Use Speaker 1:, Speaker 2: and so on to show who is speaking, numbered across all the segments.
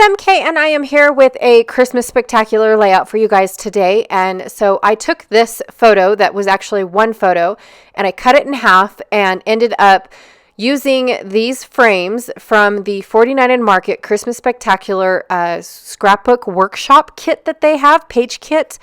Speaker 1: MK, and I am here with a Christmas spectacular layout for you guys today. And so I took this photo that was actually one photo and I cut it in half and ended up using these frames from the 49 and Market Christmas Spectacular scrapbook workshop kit that they have, page kit.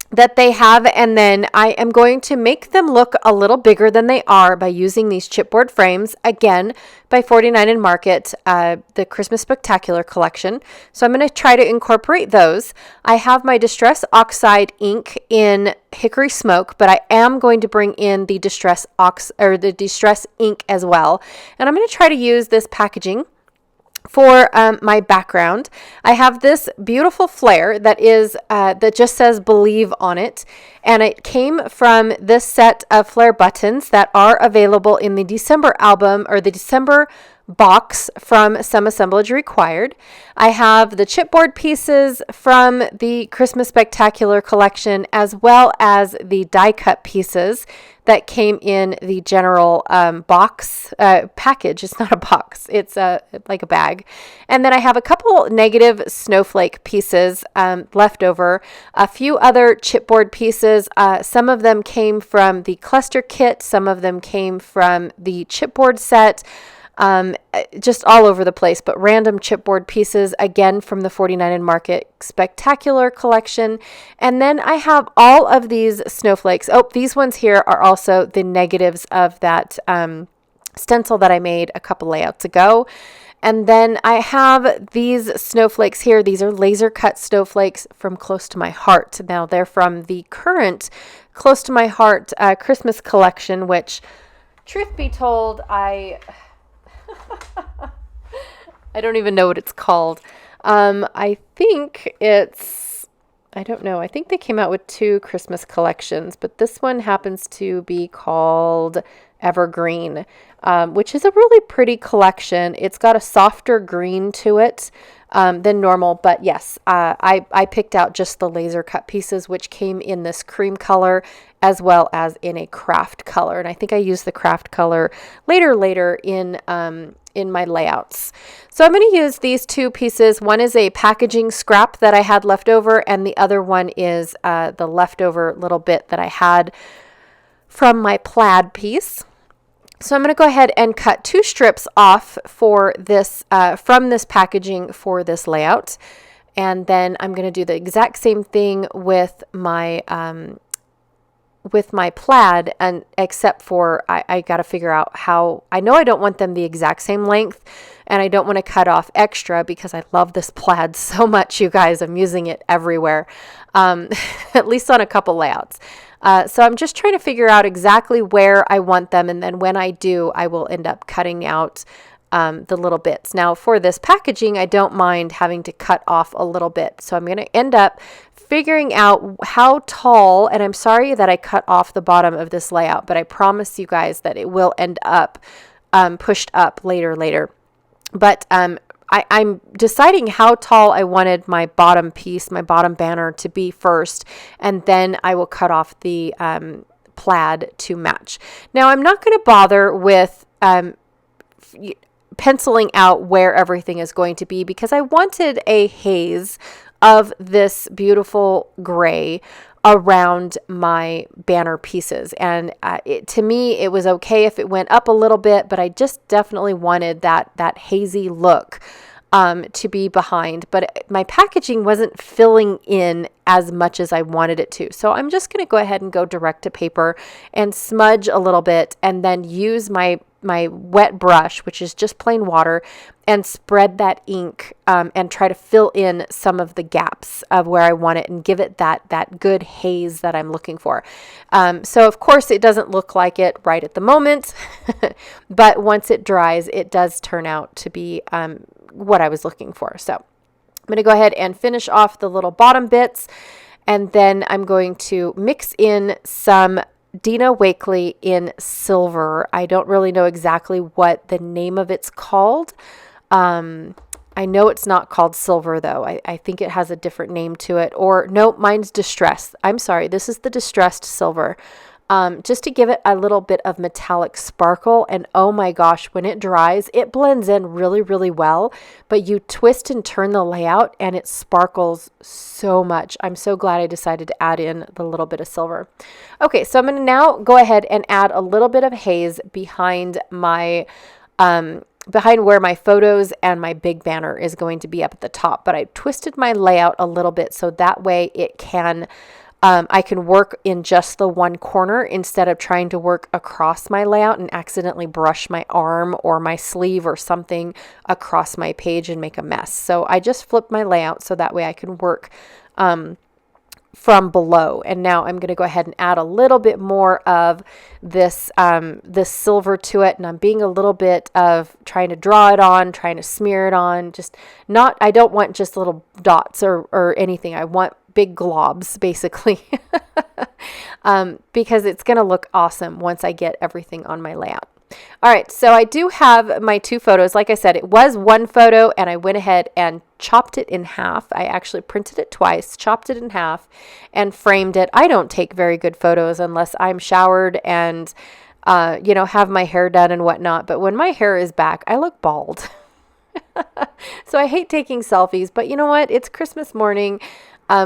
Speaker 1: That they have, and then I am going to make them look a little bigger than they are by using these chipboard frames, again, by 49 and Market, the Christmas Spectacular collection. So I'm going to try to incorporate those. I have my Distress Oxide ink in Hickory Smoke, but I am going to bring in the Distress ink as well. And I'm going to try to use this packaging for my background. I have this beautiful flare that is that just says Believe on it, and it came from this set of flare buttons that are available in the December album, or the December box from Some Assemblage Required. I have the chipboard pieces from the Christmas Spectacular collection, as well as the die cut pieces that came in the general box package. It's not a box, it's like a bag. And then I have a couple negative snowflake pieces left over, a few other chipboard pieces. Some of them came from the cluster kit, some of them came from the chipboard set. Just all over the place, but random chipboard pieces, again, from the 49 and Market Spectacular collection. And then I have all of these snowflakes. Oh, these ones here are also the negatives of that stencil that I made a couple layouts ago. And then I have these snowflakes here. These are laser cut snowflakes from Close to My Heart. Now, they're from the current Close to My Heart Christmas collection, which, truth be told, I don't even know what it's called. I think I don't know. I think they came out with 2 Christmas collections, but this one happens to be called Evergreen, which is a really pretty collection. It's got a softer green to it than normal, but yes, I picked out just the laser cut pieces, which came in this cream color as well as in a craft color. And I think I used the craft color later in my layouts. So I'm going to use these 2 pieces. One is a packaging scrap that I had left over, and the other one is the leftover little bit that I had from my plaid piece. So I'm going to go ahead and cut 2 strips off for this from this packaging for this layout. And then I'm going to do the exact same thing with my plaid, and except for I got to figure out how. I know I don't want them the exact same length, and I don't want to cut off extra because I love this plaid so much, you guys. I'm using it everywhere, at least on a couple layouts. So I'm just trying to figure out exactly where I want them, and then when I do, I will end up cutting out the little bits. Now, for this packaging, I don't mind having to cut off a little bit. So I'm going to end up figuring out how tall, and I'm sorry that I cut off the bottom of this layout, but I promise you guys that it will end up pushed up later. But I'm deciding how tall I wanted my bottom piece, my bottom banner to be first, and then I will cut off the plaid to match. Now, I'm not going to bother with penciling out where everything is going to be because I wanted a haze of this beautiful gray around my banner pieces. And to me, it was okay if it went up a little bit, but I just definitely wanted that hazy look to be behind. But my packaging wasn't filling in as much as I wanted it to. So I'm just going to go ahead and go direct to paper and smudge a little bit, and then use my wet brush, which is just plain water, and spread that ink and try to fill in some of the gaps of where I want it and give it that good haze that I'm looking for. So of course it doesn't look like it right at the moment, but once it dries, it does turn out to be what I was looking for. So I'm going to go ahead and finish off the little bottom bits, and then I'm going to mix in some Dina Wakley in silver. I don't really know exactly what the name of it's called. I know it's not called silver though. I think it has a different name to it. Or no, mine's distressed. I'm sorry. This is the distressed silver. just to give it a little bit of metallic sparkle. And oh my gosh, when it dries, it blends in really, really well, but you twist and turn the layout and it sparkles so much. I'm so glad I decided to add in the little bit of silver. Okay, so I'm going to now go ahead and add a little bit of haze behind my behind where my photos and my big banner is going to be up at the top. But I twisted my layout a little bit so that way it can I can work in just the one corner instead of trying to work across my layout and accidentally brush my arm or my sleeve or something across my page and make a mess. So I just flipped my layout so that way I can work from below. And now I'm going to go ahead and add a little bit more of this this silver to it. And I'm being a little bit of trying to draw it on, trying to smear it on. I don't want just little dots or anything. I want big globs, basically, because it's going to look awesome once I get everything on my layout. All right, so I do have my two photos. Like I said, it was one photo, and I went ahead and chopped it in half. I actually printed it twice, chopped it in half, and framed it. I don't take very good photos unless I'm showered and, have my hair done and whatnot. But when my hair is back, I look bald. So I hate taking selfies, but you know what? It's Christmas morning.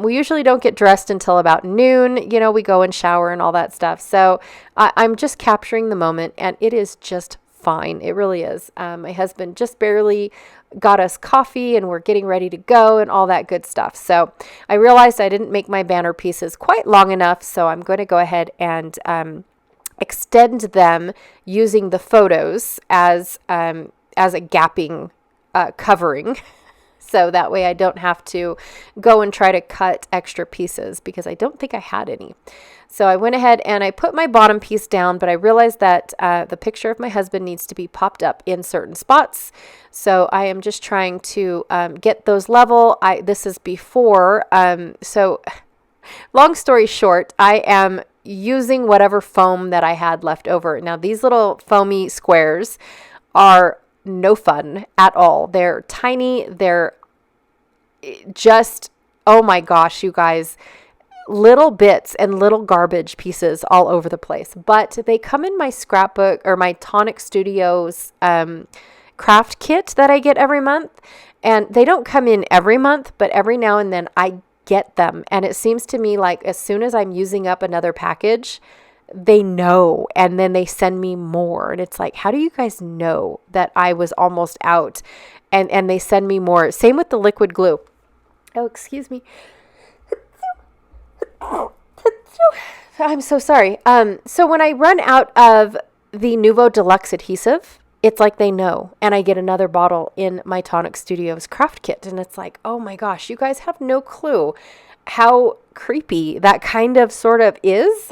Speaker 1: We usually don't get dressed until about noon. We go and shower and all that stuff. So I'm just capturing the moment, and it is just fine. It really is. My husband just barely got us coffee, and we're getting ready to go and all that good stuff. So I realized I didn't make my banner pieces quite long enough, so I'm going to go ahead and extend them using the photos as a gapping covering. So that way I don't have to go and try to cut extra pieces because I don't think I had any. So I went ahead and I put my bottom piece down, but I realized that the picture of my husband needs to be popped up in certain spots. So I am just trying to get those level. This is before. So long story short, I am using whatever foam that I had left over. Now these little foamy squares are no fun at all. They're tiny. They're just, oh my gosh, you guys, little bits and little garbage pieces all over the place. But they come in my scrapbook or my Tonic Studios craft kit that I get every month. And they don't come in every month, but every now and then I get them. And it seems to me like as soon as I'm using up another package, they know, and then they send me more. And it's like, how do you guys know that I was almost out? And they send me more. Same with the liquid glue. Oh, excuse me. I'm so sorry. So when I run out of the Nuvo Deluxe adhesive, it's like they know, and I get another bottle in my Tonic Studios craft kit. And it's like, oh my gosh, you guys have no clue how creepy that kind of sort of is.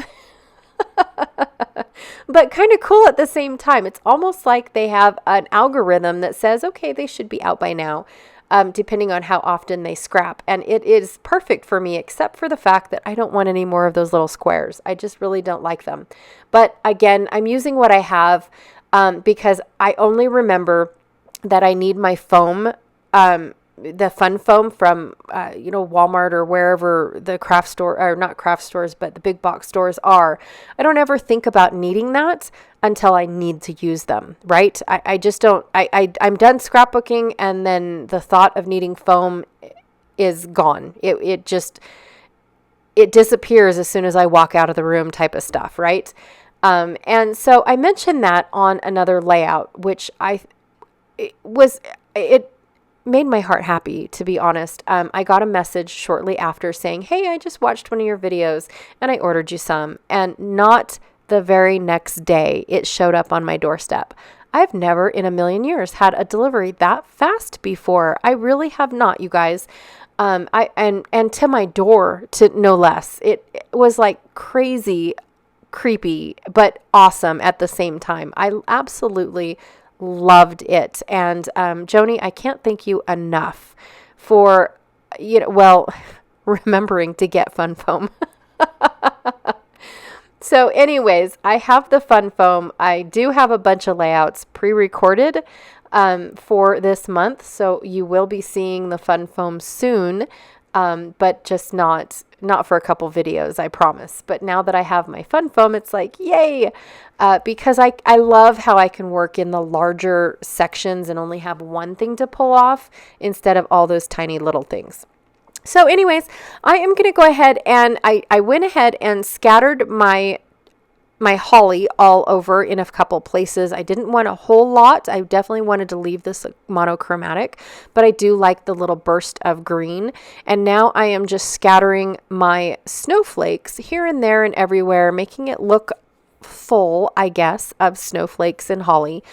Speaker 1: But kind of cool at the same time. It's almost like they have an algorithm that says, okay, they should be out by now, depending on how often they scrap. And it is perfect for me, except for the fact that I don't want any more of those little squares. I just really don't like them. But again, I'm using what I have because I only remember that I need my foam, the fun foam from, Walmart or wherever the craft store, or not craft stores, but the big box stores are. I don't ever think about needing that until I need to use them, right? I just don't, I'm done scrapbooking, and then the thought of needing foam is gone. It disappears as soon as I walk out of the room type of stuff, right? And so I mentioned that on another layout, which it made my heart happy, to be honest. I got a message shortly after saying, hey, I just watched one of your videos and I ordered you some. And not the very next day, it showed up on my doorstep. I've never in a million years had a delivery that fast before. I really have not, you guys. And to my door, to no less. It was like crazy, creepy, but awesome at the same time. I absolutely loved it. And Joni, I can't thank you enough for, remembering to get fun foam. So anyways, I have the fun foam. I do have a bunch of layouts pre-recorded for this month. So you will be seeing the fun foam soon, but just not not for a couple videos, I promise. But now that I have my fun foam, it's like, yay, because I love how I can work in the larger sections and only have one thing to pull off instead of all those tiny little things. So anyways, I am going to go ahead and I went ahead and scattered my holly all over in a couple places. I didn't want a whole lot. I definitely wanted to leave this monochromatic, but I do like the little burst of green. And now I am just scattering my snowflakes here and there and everywhere, making it look full, I guess, of snowflakes and holly.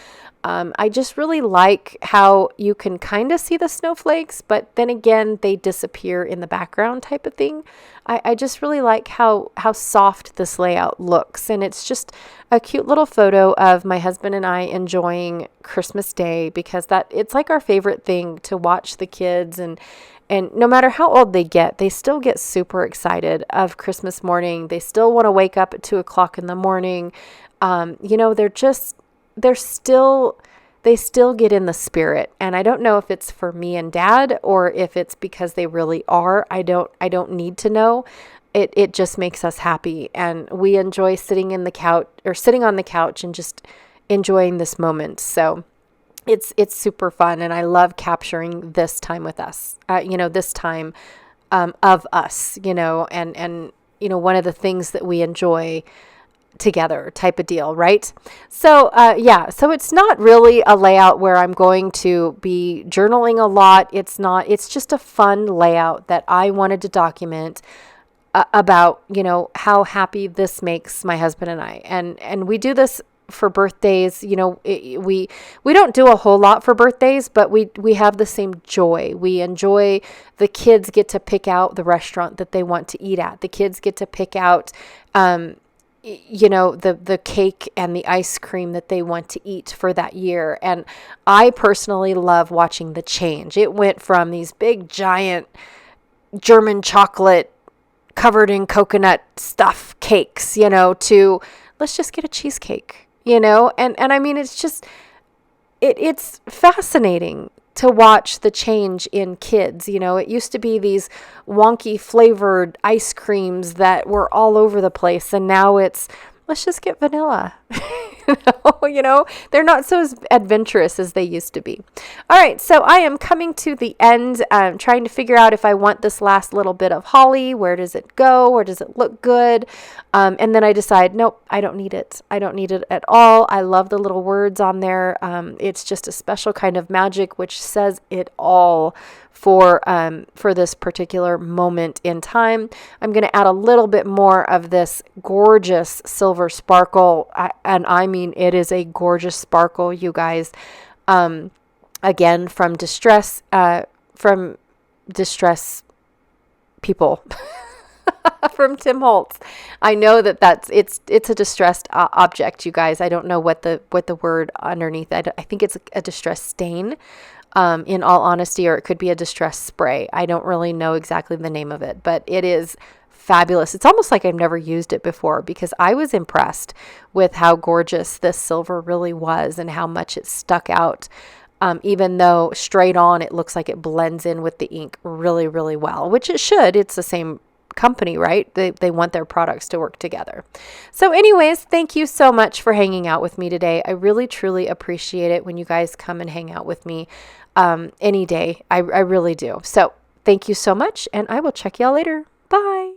Speaker 1: I just really like how you can kind of see the snowflakes, but then again, they disappear in the background type of thing. I just really like how soft this layout looks. And it's just a cute little photo of my husband and I enjoying Christmas Day, because it's like our favorite thing to watch the kids. And no matter how old they get, they still get super excited of Christmas morning. They still want to wake up at 2:00 in the morning. They still get in the spirit. And I don't know if it's for me and Dad or if it's because they really are. I don't need to know. It just makes us happy. And we enjoy sitting on the couch and just enjoying this moment. So it's super fun. And I love capturing this time with us, this time of us, and one of the things that we enjoy together type of deal, right? So so it's not really a layout where I'm going to be journaling a lot. It's just a fun layout that I wanted to document about, how happy this makes my husband and I. And we do this for birthdays. We don't do a whole lot for birthdays, but we have the same joy. We enjoy, the kids get to pick out the restaurant that they want to eat at. The kids get to pick out the cake and the ice cream that they want to eat for that year. And I personally love watching the change. It went from these big giant German chocolate covered in coconut stuff cakes, to let's just get a cheesecake, and I mean, it's just, it's fascinating to watch the change in kids. It used to be these wonky flavored ice creams that were all over the place. And now it's, let's just get vanilla. They're not so adventurous as they used to be. All right. So I am coming to the end, trying to figure out if I want this last little bit of holly. Where does it go? Or does it look good? And then I decide, nope, I don't need it. I don't need it at all. I love the little words on there. It's just a special kind of magic, which says it all for this particular moment in time. I'm going to add a little bit more of this gorgeous silver sparkle. And I mean, it is a gorgeous sparkle, you guys. Again, from Distress People. From Tim Holtz. I know it's a distressed object, you guys. I don't know what the word underneath. I think it's a distressed stain. In all honesty, or it could be a distress spray. I don't really know exactly the name of it, but it is fabulous. It's almost like I've never used it before, because I was impressed with how gorgeous this silver really was and how much it stuck out. Even though straight on, it looks like it blends in with the ink really, really well, which it should. It's the same company, right? They want their products to work together. So anyways, thank you so much for hanging out with me today. I really, truly appreciate it when you guys come and hang out with me any day. I really do. So thank you so much, and I will check y'all later. Bye.